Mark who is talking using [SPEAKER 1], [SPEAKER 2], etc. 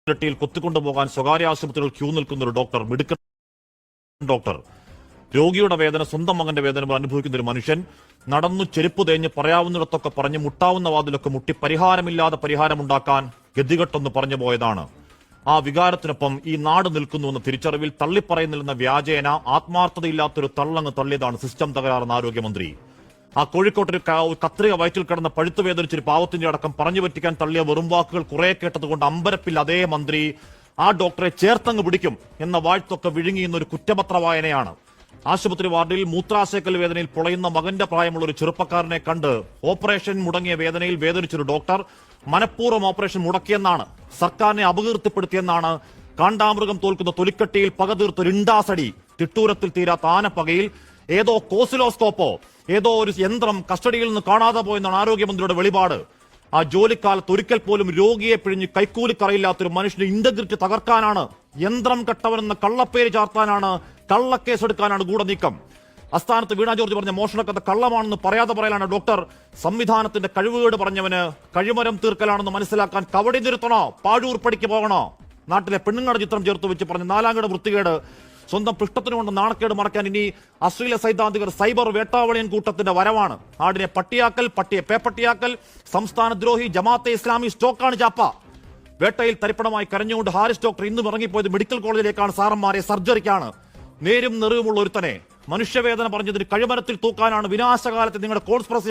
[SPEAKER 1] ഇരട്ടിയിൽ കൊത്തിക്കൊണ്ടുപോകാൻ സ്വകാര്യ ആശുപത്രികൾ ക്യൂ നിൽക്കുന്ന ഒരു ഡോക്ടർ, മിടുക്കൻ ഡോക്ടർ, രോഗിയുടെ വേദന സ്വന്തം മകന്റെ വേദന അനുഭവിക്കുന്ന ഒരു മനുഷ്യൻ, നടന്നു ചെരുപ്പ് തേഞ്ഞ് പറയാവുന്നിടത്തൊക്കെ പറഞ്ഞ് മുട്ടാവുന്ന വാതിലൊക്കെ മുട്ടി പരിഹാരമില്ലാതെ പരിഹാരമുണ്ടാക്കാൻ ഗതികെട്ടൊന്ന് പറഞ്ഞു പോയതാണ്. ആ വികാരത്തിനൊപ്പം ഈ നാട് നിൽക്കുന്നു എന്ന തിരിച്ചറിവിൽ തള്ളിപ്പറയുന്നില്ലെന്ന വ്യാജേന ആത്മാർത്ഥതയില്ലാത്തൊരു തള്ളങ്ങ് തള്ളിയതാണ് സിസ്റ്റം തകരാറെന്ന ആരോഗ്യമന്ത്രി. ആ കോഴിക്കോട്ടൊരു കത്രിക വയറ്റിൽ കിടന്ന പഴുത്തു വേദനിച്ചൊരു പാവത്തിന്റെ അടക്കം പറഞ്ഞു പറ്റിക്കാൻ തള്ളിയ വെറും വാക്കുകൾ കുറെ കേട്ടതുകൊണ്ട് അമ്പരപ്പിൽ അതേ മന്ത്രി ആ ഡോക്ടറെ ചേർത്തങ്ങ് പിടിക്കും എന്ന വാഴ്ത്തൊക്കെ വിഴുങ്ങിയുന്ന ഒരു കുറ്റപത്ര വായനയാണ്. ആശുപത്രി വാർഡിൽ മൂത്രാശയക്കൽ വേദനയിൽ പൊളയുന്ന മകന്റെ പ്രായമുള്ള ഒരു ചെറുപ്പക്കാരനെ കണ്ട് ഓപ്പറേഷൻ മുടങ്ങിയ വേദനയിൽ വേദനിച്ചൊരു ഡോക്ടർ മനഃപൂർവ്വം ഓപ്പറേഷൻ മുടക്കിയെന്നാണ്, സർക്കാരിനെ അപകീർത്തിപ്പെടുത്തിയെന്നാണ്, കാണ്ടാമൃഗം തോൽക്കുന്ന തൊലിക്കട്ടിയിൽ പകതീർത്തൊരു ഇണ്ടാസടി, തിട്ടൂരത്തിൽ തീരാത്ത ആനപ്പകയിൽ ഏതോ കോസിലോസ്കോപ്പോ ഏതോ ഒരു യന്ത്രം കസ്റ്റഡിയിൽ നിന്ന് കാണാതെ പോയെന്നാണ് ആരോഗ്യമന്ത്രിയുടെ വെളിപാട്. ആ ജോലിക്കാലത്ത് ഒരിക്കൽ പോലും രോഗിയെ പിഴിഞ്ഞ് കൈക്കൂലിക്കറിയില്ലാത്തൊരു മനുഷ്യന്റെ ഇന്റഗ്രിറ്റി തകർക്കാനാണ്, യന്ത്രം കെട്ടവനെന്ന കള്ളപ്പേര് ചാർത്താനാണ്, കള്ളക്കേസെടുക്കാനാണ് ഗൂഢനീക്കം. അസ്ഥാനത്ത് വീണ ജോർജ് പറഞ്ഞ മോഷണക്കഥ കള്ളമാണെന്ന് പറയാതെ പറയലാണ് ഡോക്ടർ. സംവിധാനത്തിന്റെ കഴിവുകേട് പറഞ്ഞവന് കഴിമരം തീർക്കലാണെന്ന് മനസ്സിലാക്കാൻ കവടി നിർത്തണോ, പാഴൂർ പടിക്ക് പോകണോ? നാട്ടിലെ പെണ്ണുങ്ങളുടെ ചിത്രം ചേർത്ത് വെച്ച് പറഞ്ഞ നാലാംകട വൃത്തികേട്, സ്വന്തം പൃഷ്ഠത്തിന് കൊണ്ട് നാണക്കേട് മറക്കാൻ ഇനി അശ്ലീല സൈദ്ധാന്തികർ സൈബർ വേട്ടാവളിയൻ കൂട്ടത്തിന്റെ വരവാണ്. ആടിനെ പട്ടിയാക്കൽ, പട്ടിയെ പേപ്പട്ടിയാക്കൽ, സംസ്ഥാനദ്രോഹി, ജമാഅത്തെ ഇസ്ലാമി സ്റ്റോക്കാണ് ചാപ്പ. വേട്ടയിൽ തരിപ്പണമായി കരഞ്ഞുകൊണ്ട് ഹാരിസ് ഡോക്ടർ ഇന്ന് ഇറങ്ങിപ്പോയത് മെഡിക്കൽ കോളേജിലേക്കാണ്, സാറന്മാരെ സർജറിക്കാണ്. നേരും നെറിവുമുള്ള ഒരുത്തനെ മനുഷ്യവേദന പറഞ്ഞതിന് കഴിമരത്തിൽ തൂക്കാനാണ് വിനാശകാലത്ത് നിങ്ങളുടെ കോൺസ്പിറസി